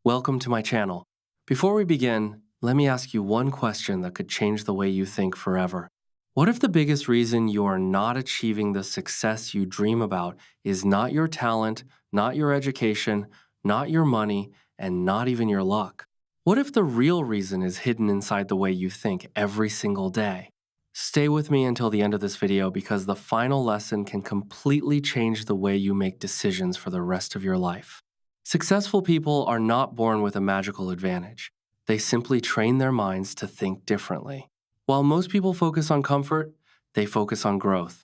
Welcome to my channel. Before we begin, let me ask you one question that could change the way you think forever. What if the biggest reason you are not achieving the success you dream about is not your talent, not your education, not your money, and not even your luck? What if the real reason is hidden inside the way you think every single day? Stay with me until the end of this video because the final lesson can completely change the way you make decisions for the rest of your life. Successful people are not born with a magical advantage. They simply train their minds to think differently. While most people focus on comfort, they focus on growth.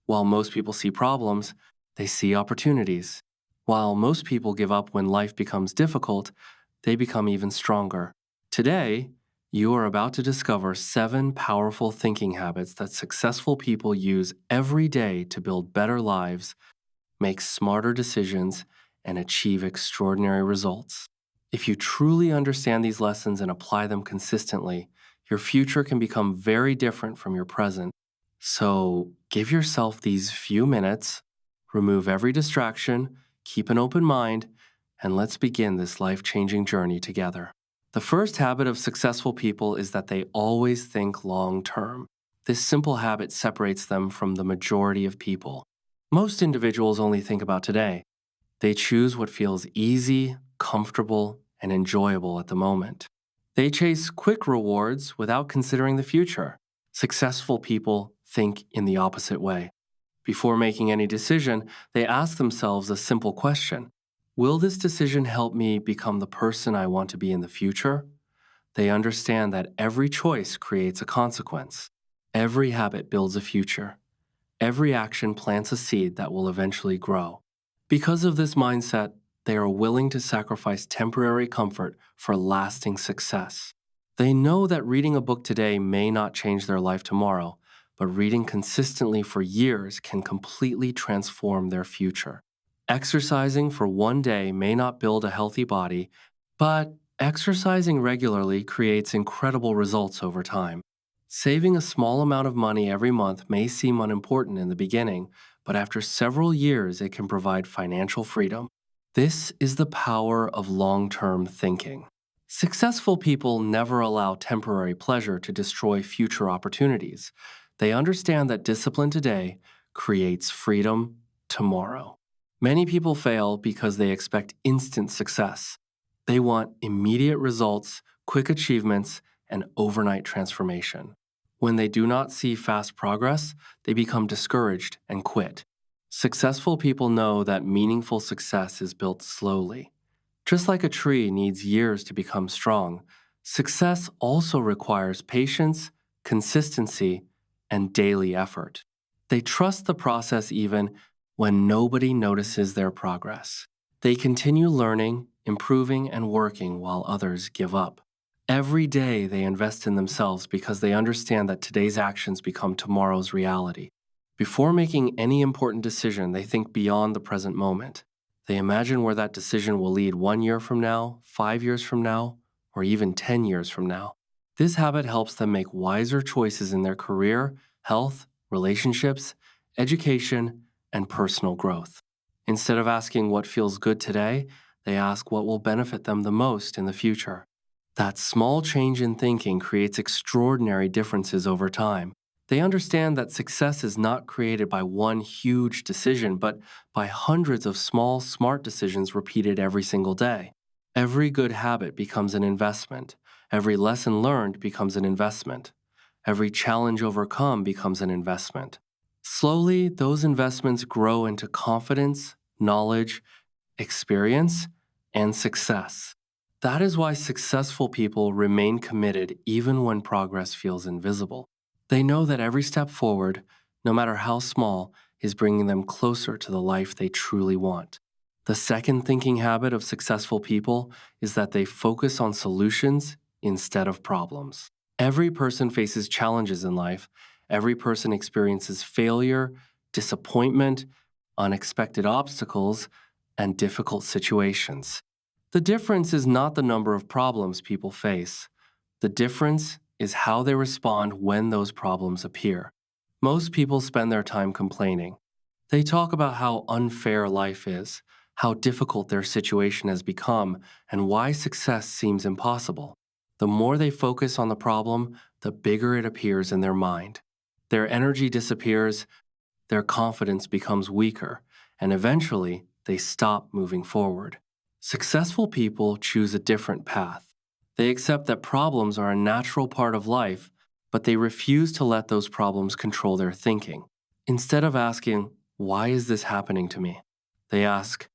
While most people see problems, they see opportunities. While most people give up when life becomes difficult, they become even stronger. Today, you are about to discover 7 powerful thinking habits that successful people use every day to build better lives, make smarter decisions, and achieve extraordinary results. If you truly understand these lessons and apply them consistently, your future can become very different from your present. So give yourself these few minutes, remove every distraction, keep an open mind, and let's begin this life-changing journey together. The first habit of successful people is that they always think long-term. This simple habit separates them from the majority of people. Most individuals only think about today. They choose what feels easy, comfortable, and enjoyable at the moment. They chase quick rewards without considering the future. Successful people think in the opposite way. Before making any decision, they ask themselves a simple question. Will this decision help me become the person I want to be in the future? They understand that every choice creates a consequence. Every habit builds a future. Every action plants a seed that will eventually grow. Because of this mindset, they are willing to sacrifice temporary comfort for lasting success. They know that reading a book today may not change their life tomorrow, but reading consistently for years can completely transform their future. Exercising for one day may not build a healthy body, but exercising regularly creates incredible results over time. Saving a small amount of money every month may seem unimportant in the beginning, but after several years, it can provide financial freedom. This is the power of long-term thinking. Successful people never allow temporary pleasure to destroy future opportunities. They understand that discipline today creates freedom tomorrow. Many people fail because they expect instant success. They want immediate results, quick achievements, and overnight transformation. When they do not see fast progress, they become discouraged and quit. Successful people know that meaningful success is built slowly. Just like a tree needs years to become strong, success also requires patience, consistency, and daily effort. They trust the process even when nobody notices their progress. They continue learning, improving, and working while others give up. Every day they invest in themselves because they understand that today's actions become tomorrow's reality. Before making any important decision, they think beyond the present moment. They imagine where that decision will lead 1 year from now, 5 years from now, or even 10 years from now. This habit helps them make wiser choices in their career, health, relationships, education, and personal growth. Instead of asking what feels good today, they ask what will benefit them the most in the future. That small change in thinking creates extraordinary differences over time. They understand that success is not created by one huge decision, but by hundreds of small, smart decisions repeated every single day. Every good habit becomes an investment. Every lesson learned becomes an investment. Every challenge overcome becomes an investment. Slowly, those investments grow into confidence, knowledge, experience, and success. That is why successful people remain committed even when progress feels invisible. They know that every step forward, no matter how small, is bringing them closer to the life they truly want. The second thinking habit of successful people is that they focus on solutions instead of problems. Every person faces challenges in life. Every person experiences failure, disappointment, unexpected obstacles, and difficult situations. The difference is not the number of problems people face. The difference is how they respond when those problems appear. Most people spend their time complaining. They talk about how unfair life is, how difficult their situation has become, and why success seems impossible. The more they focus on the problem, the bigger it appears in their mind. Their energy disappears, their confidence becomes weaker, and eventually they stop moving forward. Successful people choose a different path. They accept that problems are a natural part of life, but they refuse to let those problems control their thinking. Instead of asking, "Why is this happening to me?" they ask,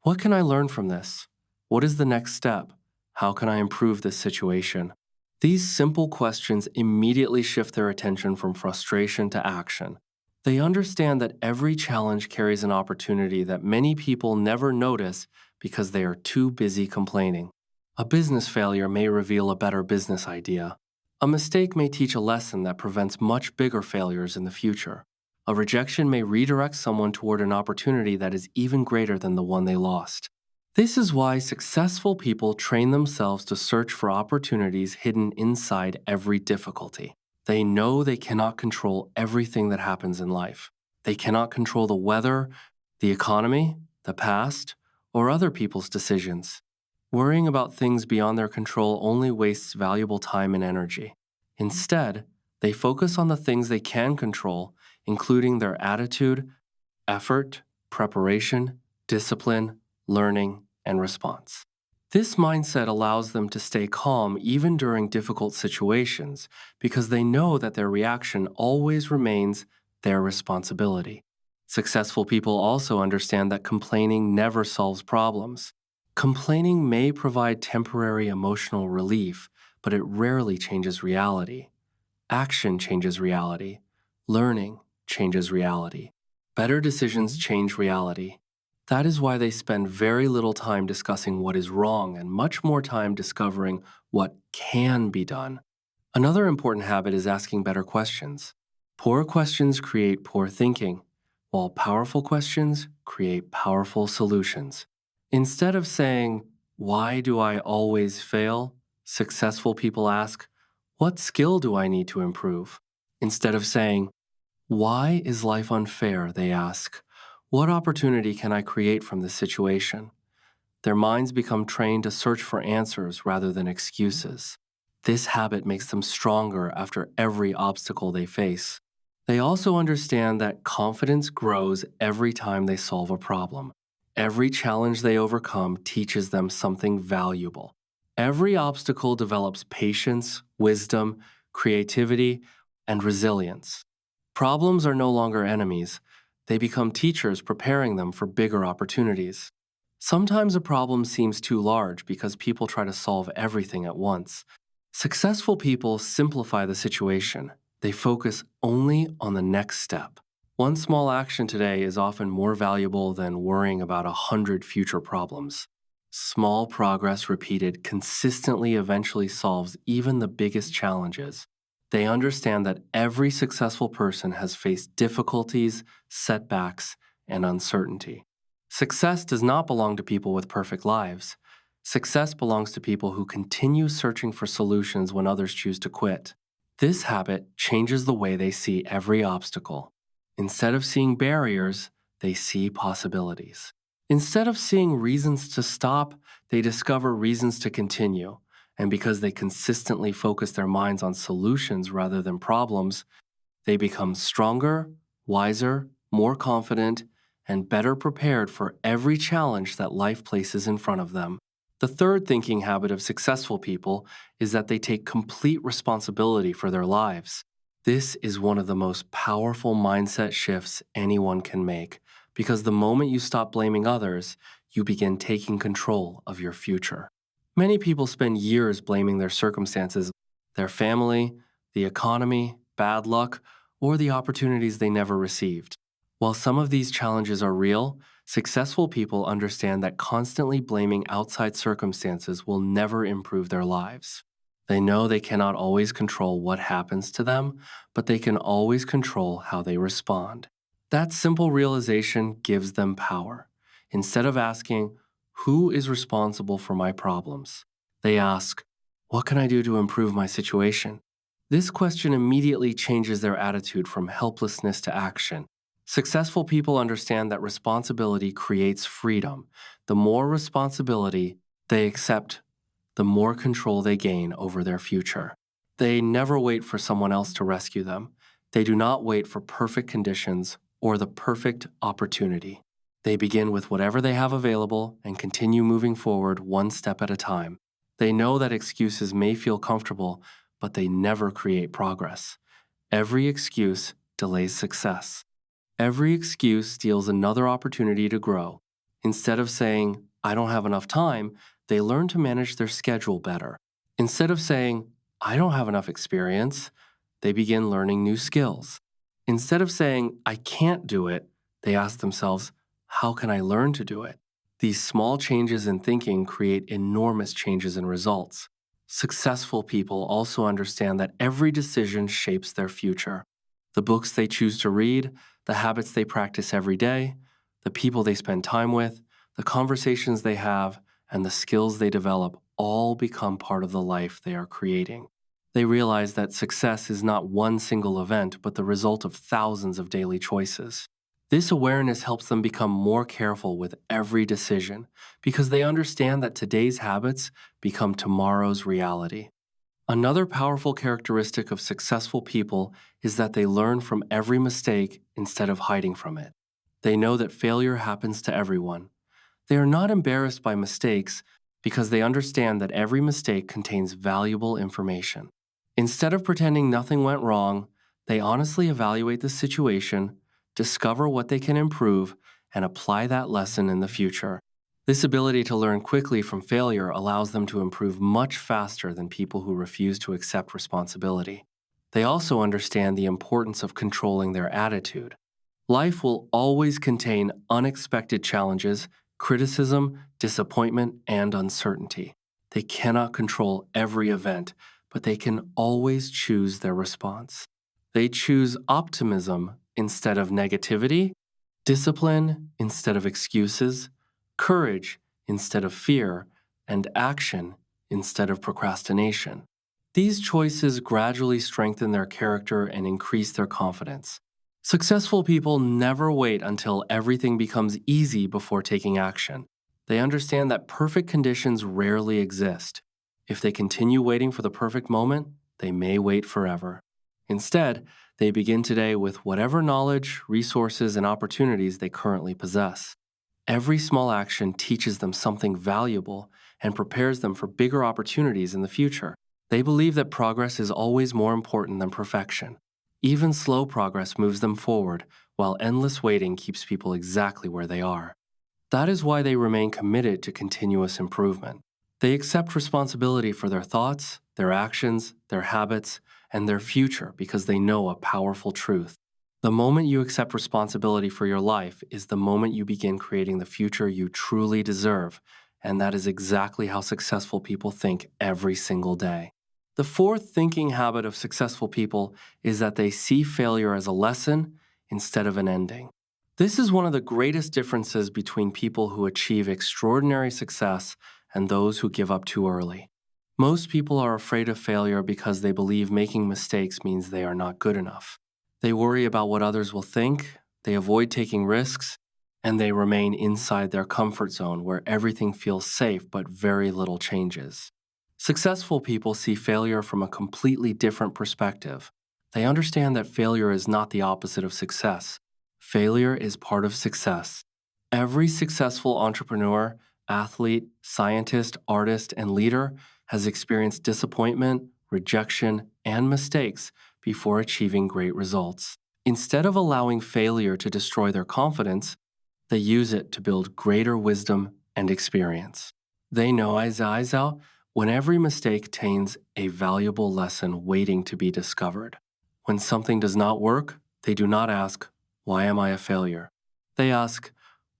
"What can I learn from this? What is the next step? How can I improve this situation?" These simple questions immediately shift their attention from frustration to action. They understand that every challenge carries an opportunity that many people never notice because they are too busy complaining. A business failure may reveal a better business idea. A mistake may teach a lesson that prevents much bigger failures in the future. A rejection may redirect someone toward an opportunity that is even greater than the one they lost. This is why successful people train themselves to search for opportunities hidden inside every difficulty. They know they cannot control everything that happens in life. They cannot control the weather, the economy, the past, or other people's decisions. Worrying about things beyond their control only wastes valuable time and energy. Instead, they focus on the things they can control, including their attitude, effort, preparation, discipline, learning, and response. This mindset allows them to stay calm even during difficult situations because they know that their reaction always remains their responsibility. Successful people also understand that complaining never solves problems. Complaining may provide temporary emotional relief, but it rarely changes reality. Action changes reality. Learning changes reality. Better decisions change reality. That is why they spend very little time discussing what is wrong and much more time discovering what can be done. Another important habit is asking better questions. Poor questions create poor thinking, while powerful questions create powerful solutions. Instead of saying, "Why do I always fail?" successful people ask, "What skill do I need to improve?" Instead of saying, "Why is life unfair?" they ask, "What opportunity can I create from this situation?" Their minds become trained to search for answers rather than excuses. This habit makes them stronger after every obstacle they face. They also understand that confidence grows every time they solve a problem. Every challenge they overcome teaches them something valuable. Every obstacle develops patience, wisdom, creativity, and resilience. Problems are no longer enemies. They become teachers preparing them for bigger opportunities. Sometimes a problem seems too large because people try to solve everything at once. Successful people simplify the situation. They focus only on the next step. One small action today is often more valuable than worrying about 100 future problems. Small progress repeated consistently eventually solves even the biggest challenges. They understand that every successful person has faced difficulties, setbacks, and uncertainty. Success does not belong to people with perfect lives. Success belongs to people who continue searching for solutions when others choose to quit. This habit changes the way they see every obstacle. Instead of seeing barriers, they see possibilities. Instead of seeing reasons to stop, they discover reasons to continue. And because they consistently focus their minds on solutions rather than problems, they become stronger, wiser, more confident, and better prepared for every challenge that life places in front of them. The third thinking habit of successful people is that they take complete responsibility for their lives. This is one of the most powerful mindset shifts anyone can make because the moment you stop blaming others, you begin taking control of your future. Many people spend years blaming their circumstances, their family, the economy, bad luck, or the opportunities they never received. While some of these challenges are real, successful people understand that constantly blaming outside circumstances will never improve their lives. They know they cannot always control what happens to them, but they can always control how they respond. That simple realization gives them power. Instead of asking, "Who is responsible for my problems?" they ask, "What can I do to improve my situation?" This question immediately changes their attitude from helplessness to action. Successful people understand that responsibility creates freedom. The more responsibility they accept, the more control they gain over their future. They never wait for someone else to rescue them. They do not wait for perfect conditions or the perfect opportunity. They begin with whatever they have available and continue moving forward one step at a time. They know that excuses may feel comfortable, but they never create progress. Every excuse delays success. Every excuse steals another opportunity to grow. Instead of saying, I don't have enough time, they learn to manage their schedule better. Instead of saying, I don't have enough experience, they begin learning new skills. Instead of saying, I can't do it, they ask themselves, how can I learn to do it? These small changes in thinking create enormous changes in results. Successful people also understand that every decision shapes their future. The books they choose to read, the habits they practice every day, the people they spend time with, the conversations they have, and the skills they develop all become part of the life they are creating. They realize that success is not one single event, but the result of thousands of daily choices. This awareness helps them become more careful with every decision because they understand that today's habits become tomorrow's reality. Another powerful characteristic of successful people is that they learn from every mistake instead of hiding from it. They know that failure happens to everyone. They are not embarrassed by mistakes because they understand that every mistake contains valuable information. Instead of pretending nothing went wrong, they honestly evaluate the situation, discover what they can improve, and apply that lesson in the future. This ability to learn quickly from failure allows them to improve much faster than people who refuse to accept responsibility. They also understand the importance of controlling their attitude. Life will always contain unexpected challenges, criticism, disappointment, and uncertainty. They cannot control every event, but they can always choose their response. They choose optimism instead of negativity, discipline instead of excuses, courage instead of fear, and action instead of procrastination. These choices gradually strengthen their character and increase their confidence. Successful people never wait until everything becomes easy before taking action. They understand that perfect conditions rarely exist. If they continue waiting for the perfect moment, they may wait forever. Instead, they begin today with whatever knowledge, resources, and opportunities they currently possess. Every small action teaches them something valuable and prepares them for bigger opportunities in the future. They believe that progress is always more important than perfection. Even slow progress moves them forward, while endless waiting keeps people exactly where they are. That is why they remain committed to continuous improvement. They accept responsibility for their thoughts, their actions, their habits, and their future because they know a powerful truth. The moment you accept responsibility for your life is the moment you begin creating the future you truly deserve, and that is exactly how successful people think every single day. The fourth thinking habit of successful people is that they see failure as a lesson instead of an ending. This is one of the greatest differences between people who achieve extraordinary success and those who give up too early. Most people are afraid of failure because they believe making mistakes means they are not good enough. They worry about what others will think, they avoid taking risks, and they remain inside their comfort zone where everything feels safe but very little changes. Successful people see failure from a completely different perspective. They understand that failure is not the opposite of success. Failure is part of success. Every successful entrepreneur, athlete, scientist, artist, and leader has experienced disappointment, rejection, and mistakes before achieving great results. Instead of allowing failure to destroy their confidence, they use it to build greater wisdom and experience. They know, eyes out, when every mistake contains a valuable lesson waiting to be discovered. When something does not work, they do not ask, why am I a failure? They ask,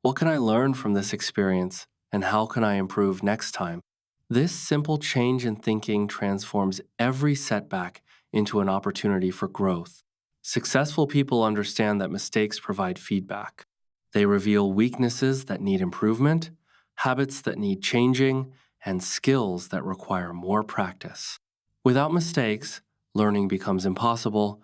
what can I learn from this experience and how can I improve next time? This simple change in thinking transforms every setback into an opportunity for growth. Successful people understand that mistakes provide feedback. They reveal weaknesses that need improvement, habits that need changing, and skills that require more practice. Without mistakes, learning becomes impossible,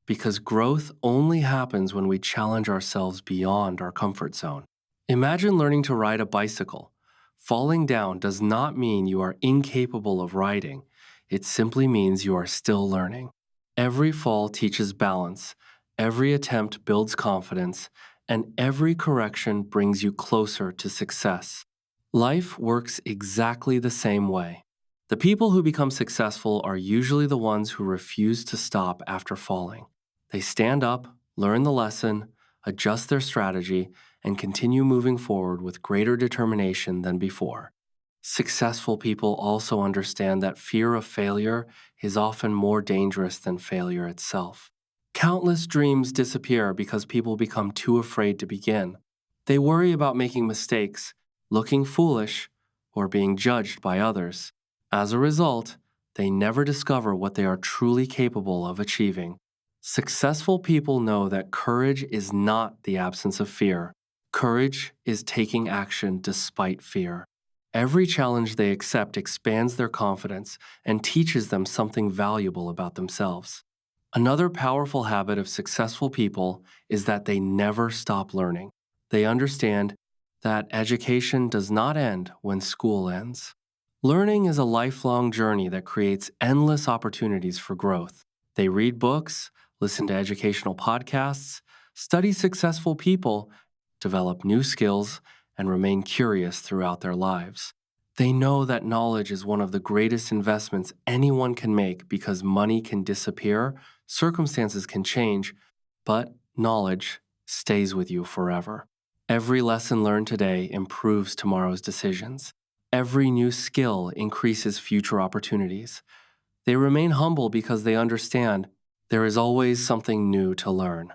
because growth only happens when we challenge ourselves beyond our comfort zone. Imagine learning to ride a bicycle. Falling down does not mean you are incapable of riding. It simply means you are still learning. Every fall teaches balance, every attempt builds confidence, and every correction brings you closer to success. Life works exactly the same way. The people who become successful are usually the ones who refuse to stop after falling. They stand up, learn the lesson, adjust their strategy, and continue moving forward with greater determination than before. Successful people also understand that fear of failure is often more dangerous than failure itself. Countless dreams disappear because people become too afraid to begin. They worry about making mistakes, looking foolish, or being judged by others. As a result, they never discover what they are truly capable of achieving. Successful people know that courage is not the absence of fear. Courage is taking action despite fear. Every challenge they accept expands their confidence and teaches them something valuable about themselves. Another powerful habit of successful people is that they never stop learning. They understand that education does not end when school ends. Learning is a lifelong journey that creates endless opportunities for growth. They read books, listen to educational podcasts, study successful people, develop new skills, and remain curious throughout their lives. They know that knowledge is one of the greatest investments anyone can make because money can disappear, circumstances can change, but knowledge stays with you forever. Every lesson learned today improves tomorrow's decisions. Every new skill increases future opportunities. They remain humble because they understand there is always something new to learn.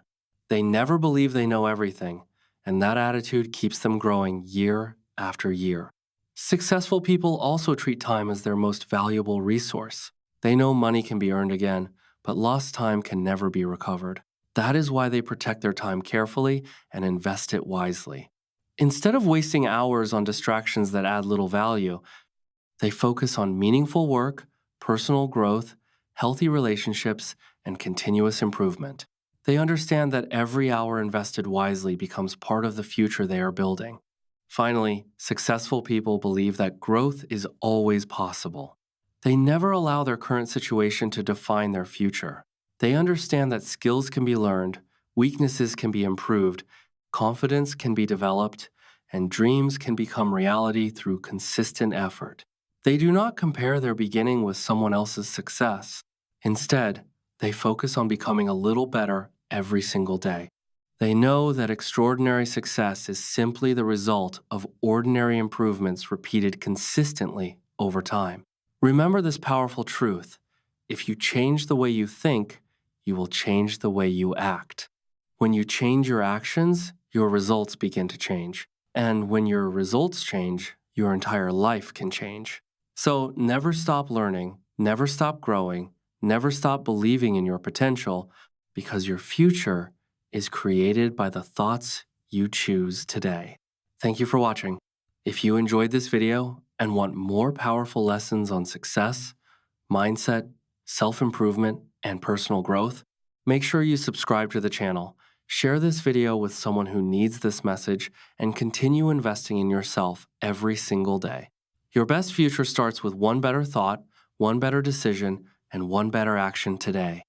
They never believe they know everything, and that attitude keeps them growing year after year. Successful people also treat time as their most valuable resource. They know money can be earned again, but lost time can never be recovered. That is why they protect their time carefully and invest it wisely. Instead of wasting hours on distractions that add little value, they focus on meaningful work, personal growth, healthy relationships, and continuous improvement. They understand that every hour invested wisely becomes part of the future they are building. Finally, successful people believe that growth is always possible. They never allow their current situation to define their future. They understand that skills can be learned, weaknesses can be improved, confidence can be developed, and dreams can become reality through consistent effort. They do not compare their beginning with someone else's success. Instead, they focus on becoming a little better every single day. They know that extraordinary success is simply the result of ordinary improvements repeated consistently over time. Remember this powerful truth: if you change the way you think, you will change the way you act. When you change your actions, your results begin to change. And when your results change, your entire life can change. So never stop learning, never stop growing, never stop believing in your potential, because your future is created by the thoughts you choose today. Thank you for watching. If you enjoyed this video and want more powerful lessons on success, mindset, self-improvement, and personal growth, make sure you subscribe to the channel, share this video with someone who needs this message, and continue investing in yourself every single day. Your best future starts with one better thought, one better decision, and one better action today.